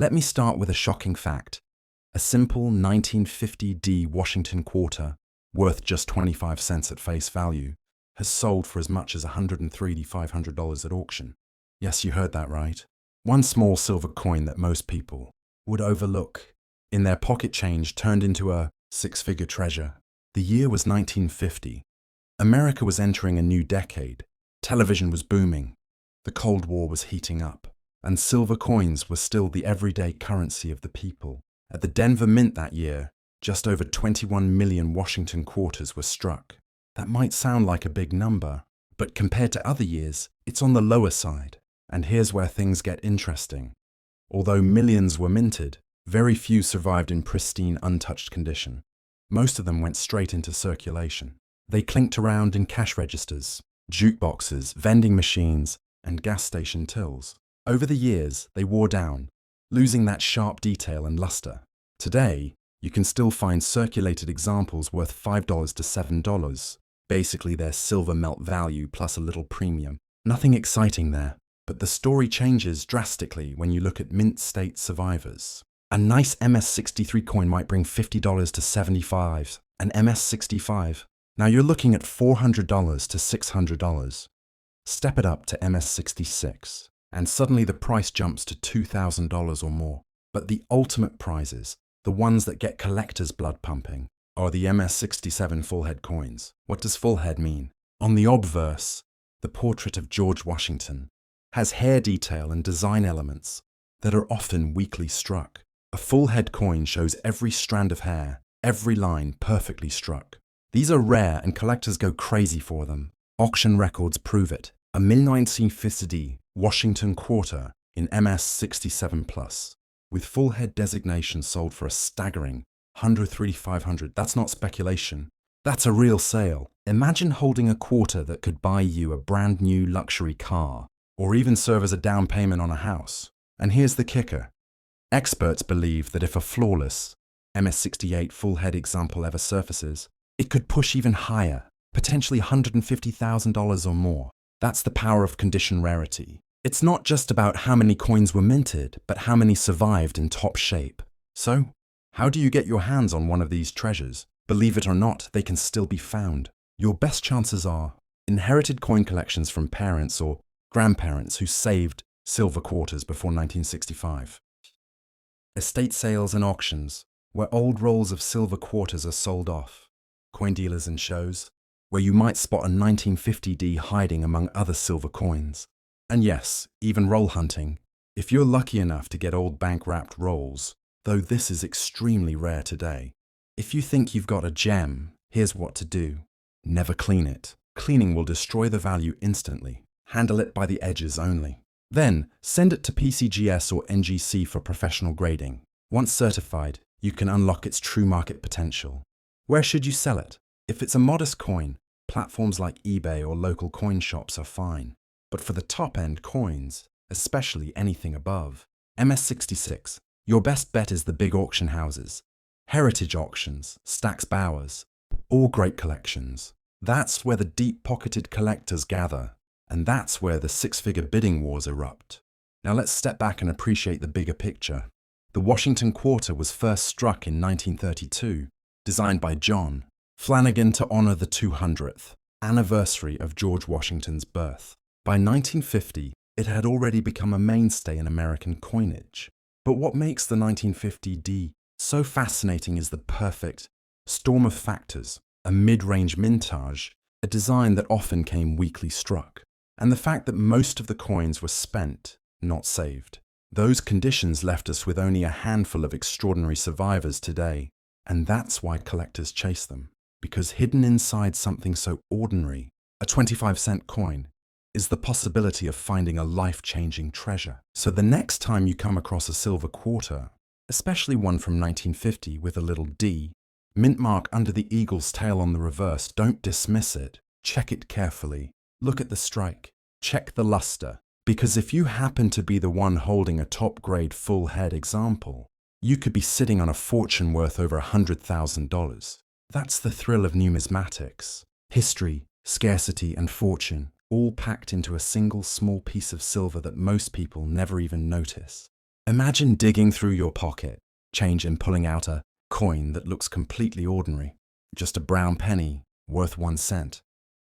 Let me start with a shocking fact. A simple 1950D Washington quarter, worth just 25 cents at face value, has sold for as much as $103,500 at auction. Yes, you heard that right. One small silver coin that most people would overlook in their pocket change turned into a six-figure treasure. The year was 1950. America was entering a new decade. Television was booming. The Cold War was heating up. And silver coins were still the everyday currency of the people. At the Denver Mint that year, just over 21 million Washington quarters were struck. That might sound like a big number, but compared to other years, it's on the lower side. And here's where things get interesting. Although millions were minted, very few survived in pristine, untouched condition. Most of them went straight into circulation. They clinked around in cash registers, jukeboxes, vending machines, and gas station tills. Over the years, they wore down, losing that sharp detail and luster. Today, you can still find circulated examples worth $5 to $7. Basically, their silver melt value plus a little premium. Nothing exciting there, but the story changes drastically when you look at mint state survivors. A nice MS-63 coin might bring $50 to $75, an MS-65. Now you're looking at $400 to $600. Step it up to MS-66. And suddenly the price jumps to $2,000 or more. But the ultimate prizes, the ones that get collectors' blood pumping, are the MS-67 full-head coins. What does full-head mean? On the obverse, the portrait of George Washington has hair detail and design elements that are often weakly struck. A full-head coin shows every strand of hair, every line perfectly struck. These are rare and collectors go crazy for them. Auction records prove it. A 1950 Washington quarter in MS-67 plus, with full head designation sold for a staggering $103,500. That's not speculation. That's a real sale. Imagine holding a quarter that could buy you a brand new luxury car, or even serve as a down payment on a house. And here's the kicker. Experts believe that if a flawless MS-68 full head example ever surfaces, it could push even higher, potentially $150,000 or more. That's the power of condition rarity. It's not just about how many coins were minted, but how many survived in top shape. So, how do you get your hands on one of these treasures? Believe it or not, they can still be found. Your best chances are inherited coin collections from parents or grandparents who saved silver quarters before 1965. Estate sales and auctions, where old rolls of silver quarters are sold off. Coin dealers and shows, where you might spot a 1950D hiding among other silver coins. And yes, even roll hunting, if you're lucky enough to get old bank-wrapped rolls, though this is extremely rare today. If you think you've got a gem, here's what to do. Never clean it. Cleaning will destroy the value instantly. Handle it by the edges only. Then, send it to PCGS or NGC for professional grading. Once certified, you can unlock its true market potential. Where should you sell it? If it's a modest coin, platforms like eBay or local coin shops are fine. But for the top-end coins, especially anything above, MS-66, your best bet is the big auction houses. Heritage auctions, Stack's Bowers, all great collections. That's where the deep-pocketed collectors gather, and that's where the six-figure bidding wars erupt. Now let's step back and appreciate the bigger picture. The Washington Quarter was first struck in 1932, designed by John Flanagan to honor the 200th anniversary of George Washington's birth. By 1950, it had already become a mainstay in American coinage. But what makes the 1950D so fascinating is the perfect storm of factors, a mid-range mintage, a design that often came weakly struck, and the fact that most of the coins were spent, not saved. Those conditions left us with only a handful of extraordinary survivors today, and that's why collectors chase them, because hidden inside something so ordinary, a 25-cent coin, is the possibility of finding a life-changing treasure. So the next time you come across a silver quarter, especially one from 1950 with a little D, mint mark under the eagle's tail on the reverse, don't dismiss it. Check it carefully. Look at the strike. Check the luster. Because if you happen to be the one holding a top-grade full-head example, you could be sitting on a fortune worth over $100,000. That's the thrill of numismatics. History, scarcity, and fortune, all packed into a single small piece of silver that most people never even notice. Imagine digging through your pocket, change and pulling out a coin that looks completely ordinary, just a brown penny worth 1 cent.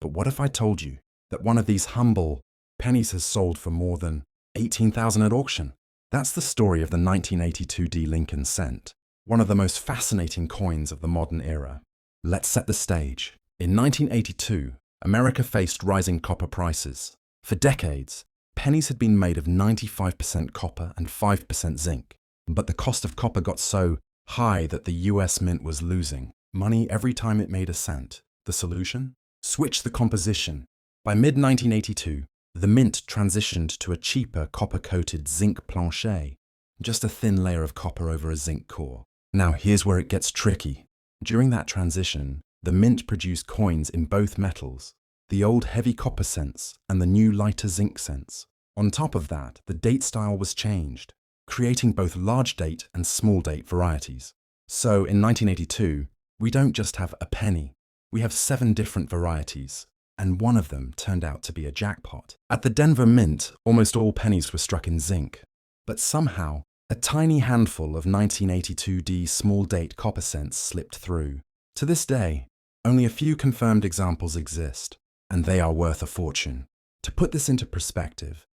But what if I told you that one of these humble pennies has sold for more than 18,000 at auction? That's the story of the 1982 D Lincoln cent, one of the most fascinating coins of the modern era. Let's set the stage. In 1982, America faced rising copper prices. For decades, pennies had been made of 95% copper and 5% zinc. But the cost of copper got so high that the US Mint was losing money every time it made a cent. The solution? Switch the composition. By mid-1982, the Mint transitioned to a cheaper copper-coated zinc plancher, just a thin layer of copper over a zinc core. Now here's where it gets tricky. During that transition, the Mint produced coins in both metals, the old heavy copper cents and the new lighter zinc cents. On top of that, the date style was changed, creating both large date and small date varieties. So in 1982, we don't just have a penny, we have 7 different varieties, and one of them turned out to be a jackpot. At the Denver Mint, almost all pennies were struck in zinc, but somehow, a tiny handful of 1982D small date copper cents slipped through. To this day, only a few confirmed examples exist, and they are worth a fortune. To put this into perspective,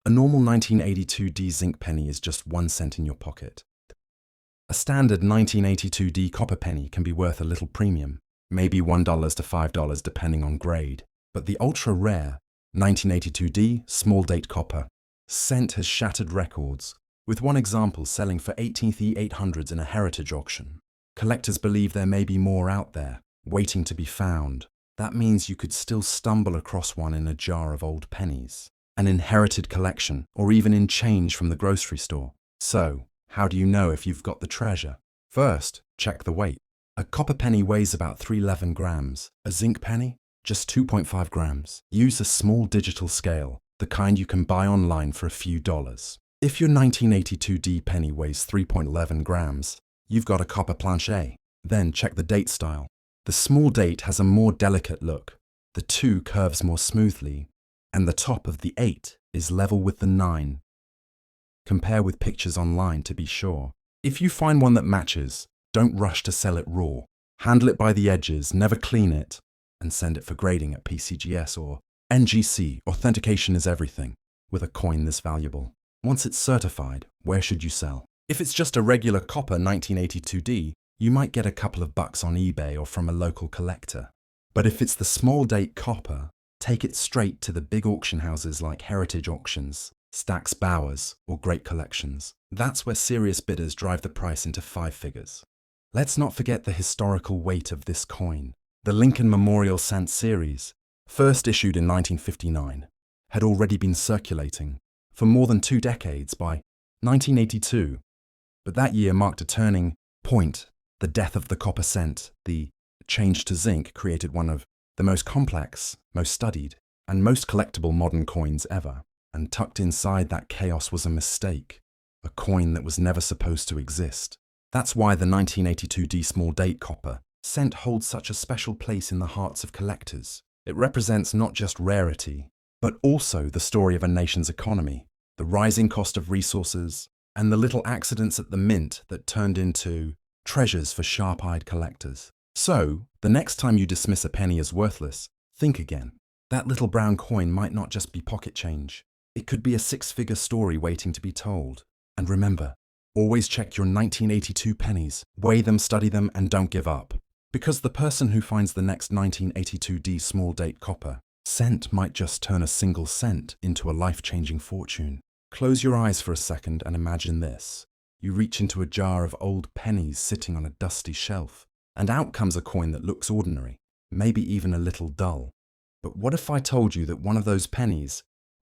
a normal 1982D zinc penny is just 1 cent in your pocket. A standard 1982D copper penny can be worth a little premium, maybe $1 to $5 depending on grade. But the ultra-rare 1982D small date copper cent has shattered records, with one example selling for 18th E800s in a heritage auction. Collectors believe there may be more out there, waiting to be found. That means you could still stumble across one in a jar of old pennies, an inherited collection, or even in change from the grocery store. So, how do you know if you've got the treasure? First, check the weight. A copper penny weighs about 311 grams. A zinc penny? Just 2.5 grams. Use a small digital scale, the kind you can buy online for a few dollars. If your 1982D penny weighs 3.11 grams, you've got a copper plancher. Then check the date style. The small date has a more delicate look. The 2 curves more smoothly, and the top of the 8 is level with the 9. Compare with pictures online to be sure. If you find one that matches, don't rush to sell it raw. Handle it by the edges, never clean it, and send it for grading at PCGS or NGC. Authentication is everything with a coin this valuable. Once it's certified, where should you sell? If it's just a regular copper 1982D, you might get a couple of bucks on eBay or from a local collector. But if it's the small date copper, take it straight to the big auction houses like Heritage Auctions, Stack's Bowers, or Great Collections. That's where serious bidders drive the price into 5 figures. Let's not forget the historical weight of this coin. The Lincoln Memorial Cent series, first issued in 1959, had already been circulating for more than 2 decades by 1982. But that year marked a turning point. The death of the copper cent, the change to zinc, created one of the most complex, most studied, and most collectible modern coins ever. And tucked inside that chaos was a mistake, a coin that was never supposed to exist. That's why the 1982D small date copper cent holds such a special place in the hearts of collectors. It represents not just rarity, but also the story of a nation's economy, the rising cost of resources, and the little accidents at the mint that turned into treasures for sharp-eyed collectors. So, the next time you dismiss a penny as worthless, think again. That little brown coin might not just be pocket change. It could be a 6-figure story waiting to be told. And remember, always check your 1982 pennies, weigh them, study them, and don't give up. Because the person who finds the next 1982D small date copper cent might just turn a single cent into a life-changing fortune. Close your eyes for a second and imagine this. You reach into a jar of old pennies sitting on a dusty shelf, and out comes a coin that looks ordinary, maybe even a little dull. But what if I told you that one of those pennies,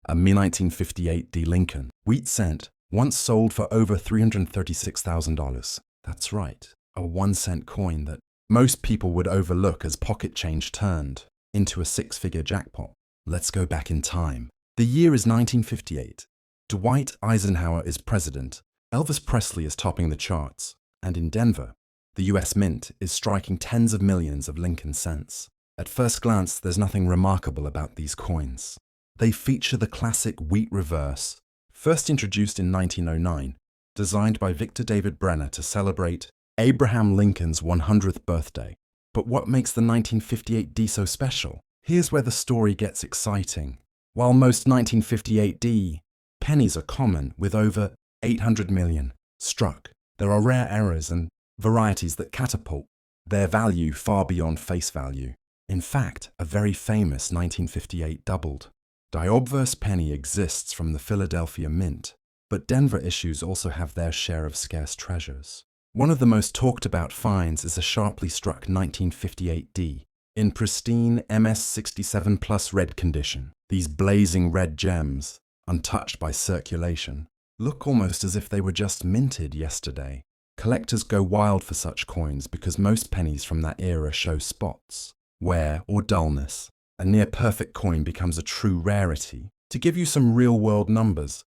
a mid-1958 D Lincoln wheat cent, once sold for over $336,000? That's right, a 1-cent coin that most people would overlook as pocket change turned into a 6-figure jackpot. Let's go back in time. The year is 1958. Dwight Eisenhower is president. Elvis Presley is topping the charts. And in Denver, the US Mint is striking tens of millions of Lincoln cents. At first glance, there's nothing remarkable about these coins. They feature the classic wheat reverse, First introduced in 1909, designed by Victor David Brenner to celebrate Abraham Lincoln's 100th birthday. But what makes the 1958D so special? Here's where the story gets exciting. While most 1958D pennies are common, with over 800 million struck, there are rare errors and varieties that catapult their value far beyond face value. In fact, a very famous 1958 doubled die obverse penny exists from the Philadelphia Mint, but Denver issues also have their share of scarce treasures. One of the most talked about finds is a sharply struck 1958D in pristine MS67 plus red condition. These blazing red gems, untouched by circulation, look almost as if they were just minted yesterday. Collectors go wild for such coins because most pennies from that era show spots, wear, or dullness. A near-perfect coin becomes a true rarity. To give you some real-world numbers,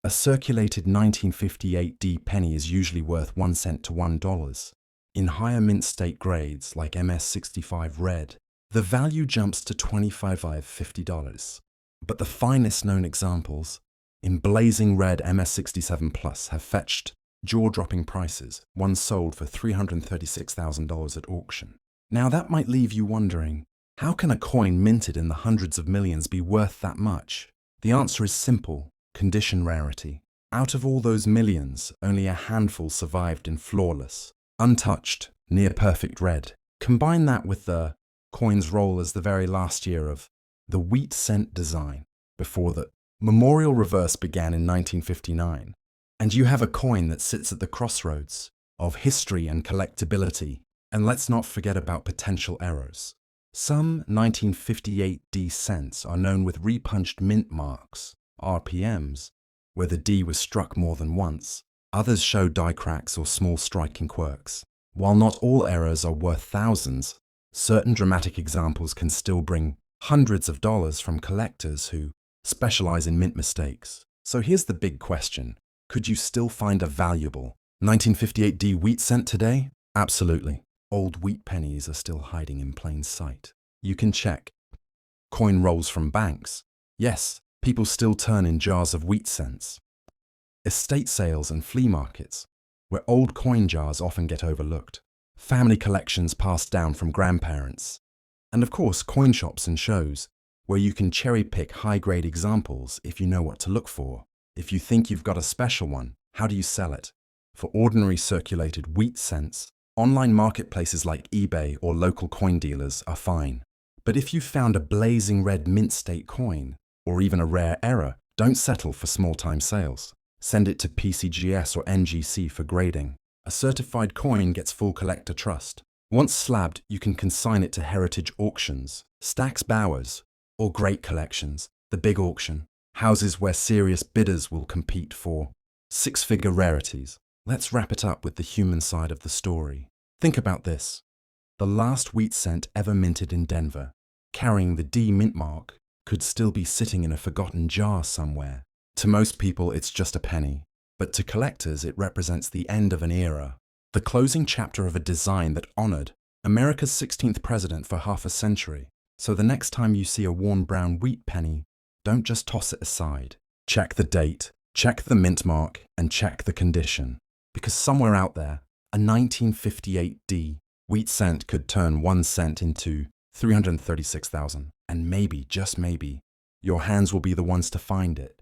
a circulated 1958D penny is usually worth 1 cent to $1. In higher mint state grades, like MS65 red, the value jumps to $25–50. But the finest known examples, in blazing red MS67 Plus, have fetched jaw-dropping prices, one sold for $336,000 at auction. Now that might leave you wondering, how can a coin minted in the hundreds of millions be worth that much? The answer is simple: condition rarity. Out of all those millions, only a handful survived in flawless, untouched, near-perfect red. Combine that with the coin's role as the very last year of the wheat cent design, before the memorial reverse began in 1959, and you have a coin that sits at the crossroads of history and collectability. And let's not forget about potential errors. Some 1958D cents are known with repunched mint marks, RPMs, where the D was struck more than once. Others show die cracks or small striking quirks. While not all errors are worth thousands, certain dramatic examples can still bring hundreds of dollars from collectors who specialize in mint mistakes. So here's the big question: could you still find a valuable 1958D wheat cent today? Absolutely. Old wheat pennies are still hiding in plain sight. You can check coin rolls from banks. Yes, people still turn in jars of wheat cents. Estate sales and flea markets, where old coin jars often get overlooked. Family collections passed down from grandparents. And of course, coin shops and shows, where you can cherry-pick high-grade examples if you know what to look for. If you think you've got a special one, how do you sell it? For ordinary circulated wheat cents, online marketplaces like eBay or local coin dealers are fine. But if you found a blazing red mint state coin, or even a rare error, don't settle for small-time sales. Send it to PCGS or NGC for grading. A certified coin gets full collector trust. Once slabbed, you can consign it to heritage auctions, Stack's Bowers, or great collections, the big auction, houses where serious bidders will compete for six-figure rarities. Let's wrap it up with the human side of the story. Think about this. The last wheat cent ever minted in Denver, carrying the D mint mark, could still be sitting in a forgotten jar somewhere. To most people, it's just a penny, but to collectors, it represents the end of an era, the closing chapter of a design that honored America's 16th president for half a century. So the next time you see a worn brown wheat penny, don't just toss it aside. Check the date, check the mint mark, and check the condition. Because somewhere out there, a 1958D wheat cent could turn 1 cent into $336,000. And maybe, just maybe, your hands will be the ones to find it.